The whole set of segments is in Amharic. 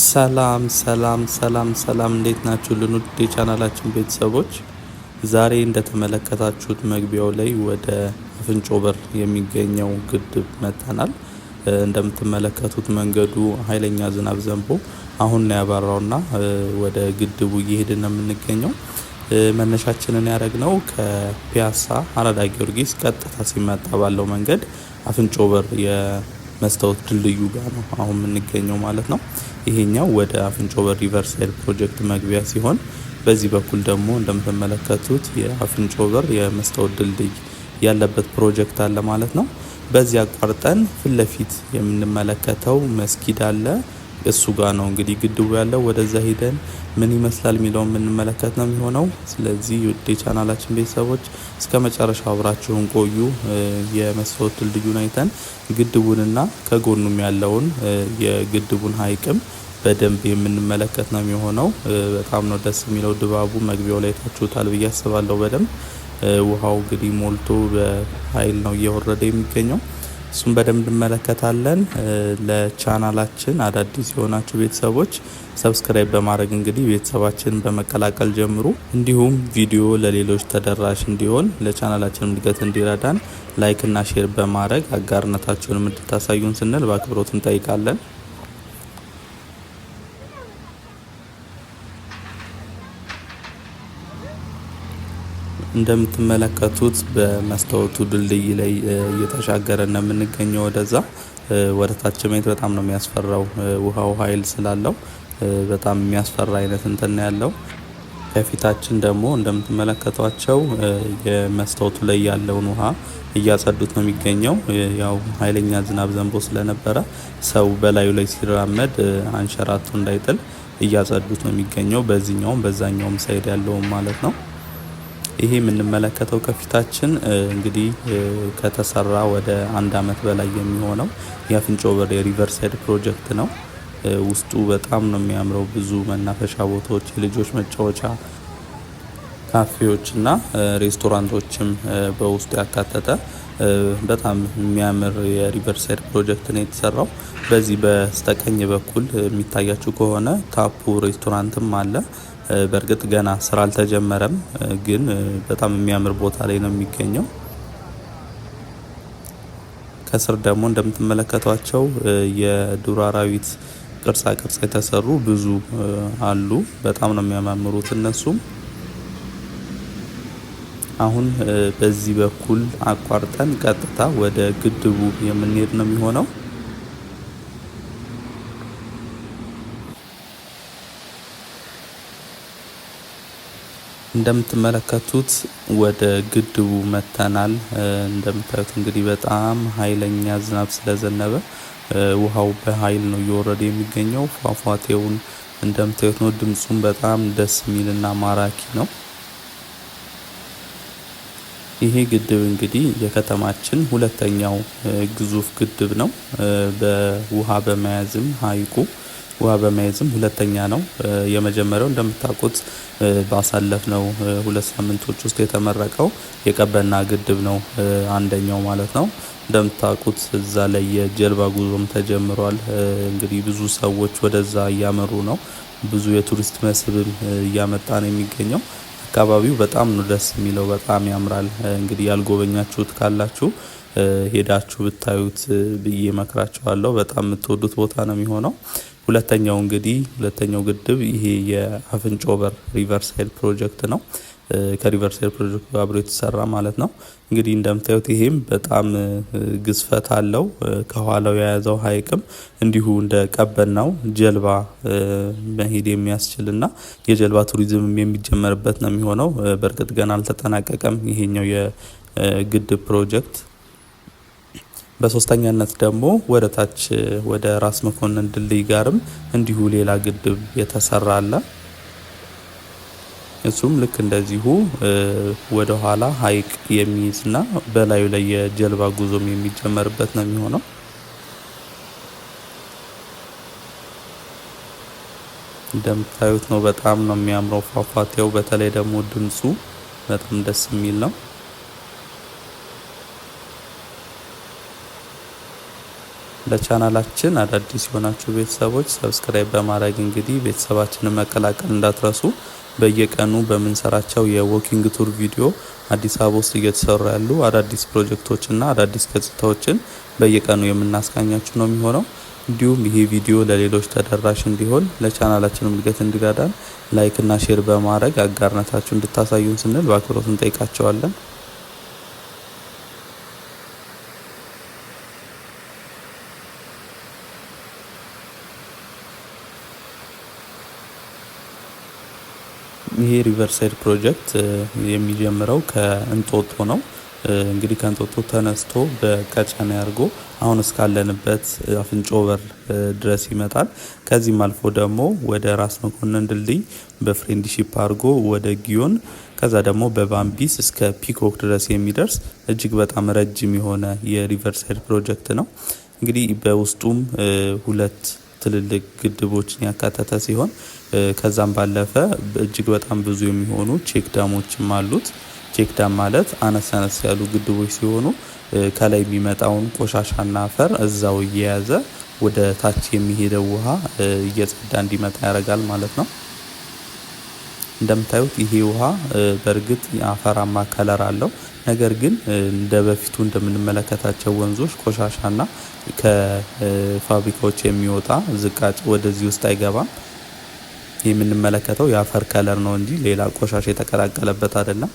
ሰላም ሰላም ሰላም ሰላም እንዴት ናችሁ? ልኑድ የቻናላችን ቤተሰቦች ዛሬ እንደተመለከታችሁት መግቢያው ላይ ወደ አፍንጮ በር የሚገኘው ግድብ መጥተናል። እንደምትመለከቱት መንገዱ ኃይለኛ ዝናብ ዘንቦ አሁን ነው ያባራውና ወደ ግድቡ እየሄድን ነው የምንገኘው። መነሻችንን ያደረግነው ከፒያሳ አራዳ ጊዮርጊስ ቀጥታ ሲመጣ ባለው መንገድ አፍንጮ በር የመስታወት ድልድዩ ጋር ነው አሁን የምንገኘው ማለት ነው። ይሄኛው ወደ አፍንጮ በር ሪቨርሳይድ ፕሮጀክት መግቢያ ሲሆን በዚህ በኩል ደግሞ እንደምትመለከቱት የአፍንጮ በር የመስታወት ድልድይ ያለበት ፕሮጀክት አለ ማለት ነው። በዚህ አቋርጠን ፊት ለፊት የምንመለከተው መስጊድ አለ። እሱ ጋር ነው እንግዲህ ግድቡ ያለው። ወደዛ ሄደን ምን ይመስላል የሚለውን የምንመለከት ነው የሚሆነው። ስለዚህ ውድ የቻናላችን ቤተሰቦች እስከ መጨረሻው አብራችሁን ቆዩ። የመስታወት ድልድዩን አይተን ግድቡንና ከጎኑም ያለውን የግድቡን ሀይቅም በደንብ የምንመለከት ነው የሚሆነው። በጣም ነው ደስ የሚለው ድባቡ። መግቢያው ላይ ታችሁታል ብዬ አስባለሁ። በደንብ ውሃው እንግዲህ ሞልቶ በኃይል ነው እየወረደ የሚገኘው። እሱም በደንብ እንመለከታለን። ለቻናላችን አዳዲስ የሆናችሁ ቤተሰቦች ሰብስክራይብ በማድረግ እንግዲህ ቤተሰባችንን በመቀላቀል ጀምሩ። እንዲሁም ቪዲዮ ለሌሎች ተደራሽ እንዲሆን ለቻናላችን እድገት እንዲረዳን ላይክ እና ሼር በማድረግ አጋርነታችሁን እንድታሳዩን ስንል በአክብሮት እንጠይቃለን። እንደምትመለከቱት በመስታወቱ ድልድይ ላይ እየተሻገረን ነው የምንገኘው። ወደ ታች ማየት በጣም ነው የሚያስፈራው። ውሃው ኃይል ስላለው በጣም የሚያስፈራ አይነት እንትን ያለው። ከፊታችን ደግሞ እንደምትመለከቷቸው የመስታወቱ ላይ ያለውን ውሃ እያጸዱት ነው የሚገኘው። ያው ኃይለኛ ዝናብ ዘንቦ ስለነበረ ሰው በላዩ ላይ ሲራመድ አንሸራቶ እንዳይጥል እያጸዱት ነው የሚገኘው። በዚህኛውም በዛኛውም ሳይድ ያለውም ማለት ነው። ይሄ የምንመለከተው ከፊታችን እንግዲህ ከተሰራ ወደ 1 አመት በላይ የሚሆነው የአፍንጮ በር የሪቨርሳይድ ፕሮጀክት ነው። ውስጡ በጣም ነው የሚያምረው። ብዙ መናፈሻ ቦታዎች፣ የልጆች መጫወቻ፣ ካፌዎች እና ሬስቶራንቶችም በውስጡ ያካተተ በጣም የሚያምር የሪቨርሳይድ ፕሮጀክት ነው የተሰራው። በዚህ በስተቀኝ በኩል የሚታያችሁ ከሆነ ታፑ ሬስቶራንትም አለ። በእርግጥ ገና ስራ አልተጀመረም፣ ግን በጣም የሚያምር ቦታ ላይ ነው የሚገኘው። ከስር ደግሞ እንደምትመለከቷቸው የዱር አራዊት ቅርጻ ቅርጽ የተሰሩ ብዙ አሉ። በጣም ነው የሚያማምሩት እነሱም። አሁን በዚህ በኩል አቋርጠን ቀጥታ ወደ ግድቡ የምንሄድ ነው የሚሆነው። እንደምትመለከቱት ወደ ግድቡ መተናል። እንደምታዩት እንግዲህ በጣም ኃይለኛ ዝናብ ስለዘነበ ውሃው በኃይል ነው እየወረደ የሚገኘው። ፏፏቴውን እንደምታዩት ነው። ድምጹም በጣም ደስ የሚልና ማራኪ ነው። ይሄ ግድብ እንግዲህ የከተማችን ሁለተኛው ግዙፍ ግድብ ነው። በውሃ በመያዝም ሀይቁ ውሃ በመያዝም ሁለተኛ ነው። የመጀመሪያው እንደምታውቁት ባሳለፍነው 2 ሳምንቶች ውስጥ የተመረቀው የቀበና ግድብ ነው፣ አንደኛው ማለት ነው። እንደምታውቁት እዛ ላይ የጀልባ ጉዞም ተጀምሯል። እንግዲህ ብዙ ሰዎች ወደዛ እያመሩ ነው። ብዙ የቱሪስት መስህብም እያመጣ ነው የሚገኘው። አካባቢው በጣም ነው ደስ የሚለው፣ በጣም ያምራል። እንግዲህ ያልጎበኛችሁት ካላችሁ ሄዳችሁ ብታዩት ብዬ መክራችኋለሁ። በጣም የምትወዱት ቦታ ነው የሚሆነው። ሁለተኛው ግድብ ይሄ የአፍንጮ በር ሪቨርሳይድ ፕሮጀክት ነው። ከሪቨርሳይድ ፕሮጀክት ጋር አብሮ የተሰራ ማለት ነው። እንግዲህ እንደምታዩት ይሄም በጣም ግዝፈት አለው። ከኋላው የያዘው ሀይቅም እንዲሁ እንደ ቀበናው ጀልባ መሄድ የሚያስችልና የጀልባ ቱሪዝም የሚጀመርበት ነው የሚሆነው። በእርግጥ ገና አልተጠናቀቀም ይሄኛው የግድብ ፕሮጀክት። በሶስተኛነት ደግሞ ወደ ታች ወደ ራስ መኮንን ድልድይ ጋርም እንዲሁ ሌላ ግድብ የተሰራ አለ። እሱም ልክ እንደዚሁ ወደ ኋላ ሀይቅ የሚይዝና በላዩ ላይ የጀልባ ጉዞም የሚጀመርበት ነው የሚሆነው። እንደምታዩት ነው። በጣም ነው የሚያምረው ፏፏቴው። በተለይ ደግሞ ድምፁ በጣም ደስ የሚል ነው። ለቻናላችን አዳዲስ የሆናችሁ ቤተሰቦች ሰብስክራይብ በማድረግ እንግዲህ ቤተሰባችንን መቀላቀል እንዳትረሱ። በየቀኑ በምንሰራቸው የዎኪንግ ቱር ቪዲዮ አዲስ አበባ ውስጥ እየተሰሩ ያሉ አዳዲስ ፕሮጀክቶችና አዳዲስ ገጽታዎችን በየቀኑ የምናስቃኛችሁ ነው የሚሆነው። እንዲሁም ይሄ ቪዲዮ ለሌሎች ተደራሽ እንዲሆን ለቻናላችን እድገት እንዲረዳን ላይክ እና ሼር በማድረግ አጋርነታችሁ እንድታሳዩን ስንል በአክብሮት እንጠይቃቸዋለን። ይሄ ሪቨርሳይድ ፕሮጀክት የሚጀምረው ከእንጦጦ ነው። እንግዲህ ከእንጦጦ ተነስቶ በቀጨኔ አድርጎ አሁን እስካለንበት አፍንጮ በር ድረስ ይመጣል። ከዚህም አልፎ ደግሞ ወደ ራስ መኮንን ድልድይ በፍሬንድሺፕ አድርጎ ወደ ጊዮን፣ ከዛ ደግሞ በባምቢስ እስከ ፒኮክ ድረስ የሚደርስ እጅግ በጣም ረጅም የሆነ የሪቨርሳይድ ፕሮጀክት ነው። እንግዲህ በውስጡም ሁለት ትልልቅ ግድቦችን ያካተተ ሲሆን ከዛም ባለፈ እጅግ በጣም ብዙ የሚሆኑ ቼክ ዳሞችም አሉት። ቼክ ዳም ማለት አነስ አነስ ያሉ ግድቦች ሲሆኑ ከላይ የሚመጣውን ቆሻሻና አፈር እዛው እየያዘ ወደ ታች የሚሄደው ውሃ እየጸዳ እንዲመጣ ያደርጋል ማለት ነው። እንደምታዩት ይሄ ውሃ በእርግጥ አፈራማ ከለር አለው። ነገር ግን እንደ በፊቱ እንደምንመለከታቸው ወንዞች ቆሻሻና ከፋብሪካዎች የሚወጣ ዝቃጭ ወደዚህ ውስጥ አይገባም። የምንመለከተው የአፈር ከለር ነው እንጂ ሌላ ቆሻሻ የተቀላቀለበት አይደለም።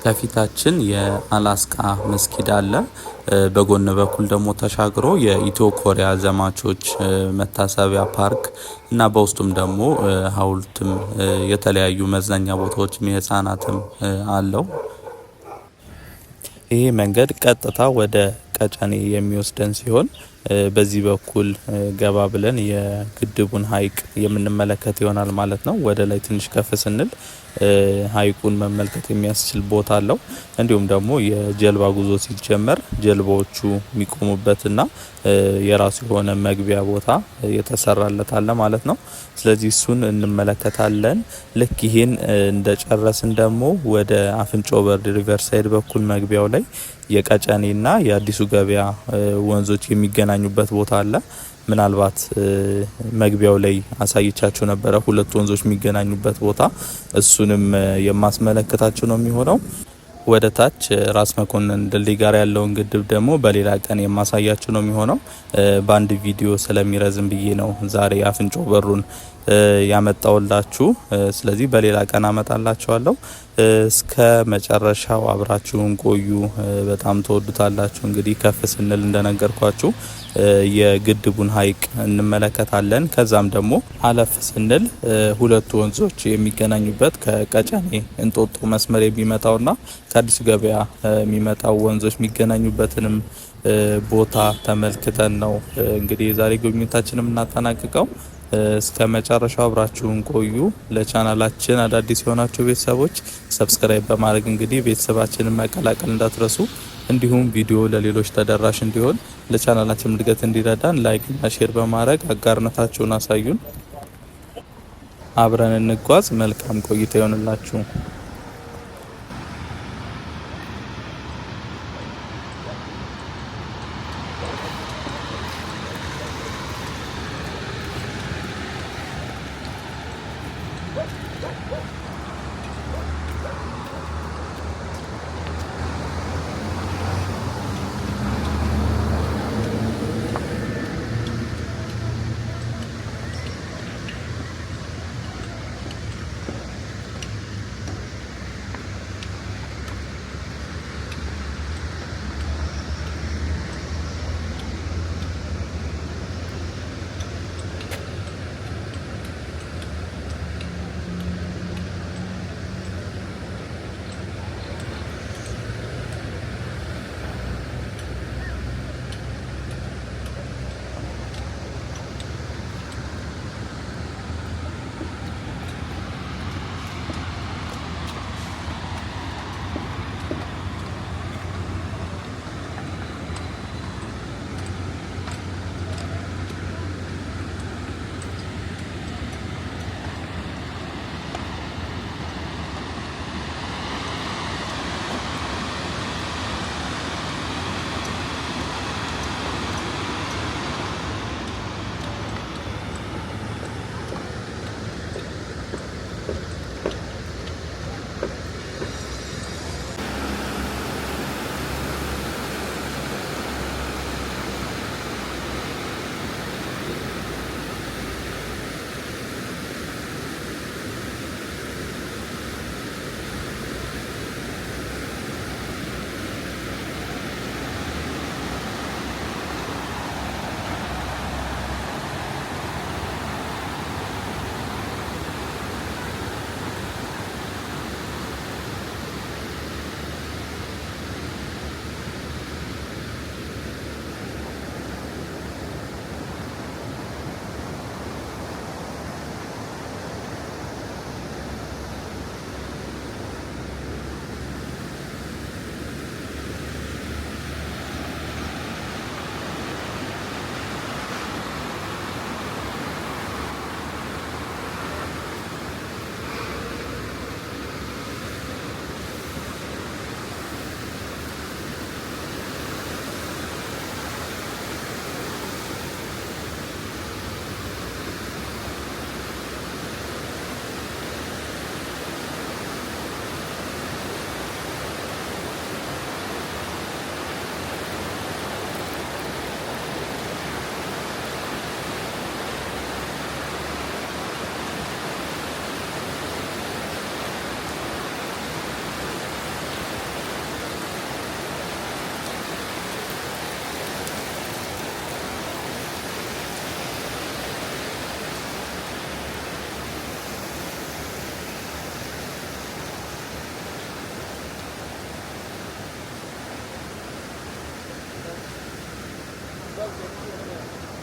ከፊታችን የአላስካ መስጊድ አለ። በጎን በኩል ደግሞ ተሻግሮ የኢትዮ ኮሪያ ዘማቾች መታሰቢያ ፓርክ እና በውስጡም ደግሞ ሐውልትም የተለያዩ መዝናኛ ቦታዎችም የህፃናትም አለው። ይሄ መንገድ ቀጥታ ወደ ቀጨኔ የሚወስደን ሲሆን በዚህ በኩል ገባ ብለን የግድቡን ሀይቅ የምንመለከት ይሆናል ማለት ነው። ወደ ላይ ትንሽ ከፍ ስንል ሀይቁን መመልከት የሚያስችል ቦታ አለው። እንዲሁም ደግሞ የጀልባ ጉዞ ሲጀመር ጀልባዎቹ የሚቆሙበትና የራሱ የሆነ መግቢያ ቦታ የተሰራለት አለ ማለት ነው። ስለዚህ እሱን እንመለከታለን። ልክ ይሄን እንደጨረስን ደግሞ ወደ አፍንጮ በር ሪቨርሳይድ በኩል መግቢያው ላይ የቀጨኔና የአዲሱ ገበያ ወንዞች የሚገናኙበት ቦታ አለ። ምናልባት መግቢያው ላይ አሳይቻችሁ ነበረ ሁለት ወንዞች የሚገናኙበት ቦታ። እሱንም የማስመለከታችሁ ነው የሚሆነው። ወደ ታች ራስ መኮንን ድልድይ ጋር ያለውን ግድብ ደግሞ በሌላ ቀን የማሳያችሁ ነው የሚሆነው። በአንድ ቪዲዮ ስለሚረዝም ብዬ ነው ዛሬ አፍንጮ በሩን ያመጣውላችሁ። ስለዚህ በሌላ ቀን አመጣላችኋለሁ። እስከ መጨረሻው አብራችሁን ቆዩ። በጣም ተወዱታላችሁ። እንግዲህ ከፍ ስንል እንደነገርኳችሁ የግድቡን ሀይቅ እንመለከታለን። ከዛም ደግሞ አለፍ ስንል ሁለቱ ወንዞች የሚገናኙበት ከቀጨኔ እንጦጦ መስመር የሚመጣውና ከአዲሱ ገበያ የሚመጣው ወንዞች የሚገናኙበትንም ቦታ ተመልክተን ነው እንግዲህ የዛሬ ጉብኝታችንን የምናጠናቅቀው። እስከ መጨረሻው አብራችሁን ቆዩ። ለቻናላችን አዳዲስ የሆናችሁ ቤተሰቦች ሰብስክራይብ በማድረግ እንግዲህ ቤተሰባችንን መቀላቀል እንዳትረሱ። እንዲሁም ቪዲዮ ለሌሎች ተደራሽ እንዲሆን ለቻናላችን እድገት እንዲረዳን ላይክ እና ሼር በማድረግ አጋርነታችሁን አሳዩን። አብረን እንጓዝ። መልካም ቆይታ ይሆንላችሁ።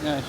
እሺ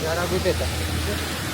जरा भी देता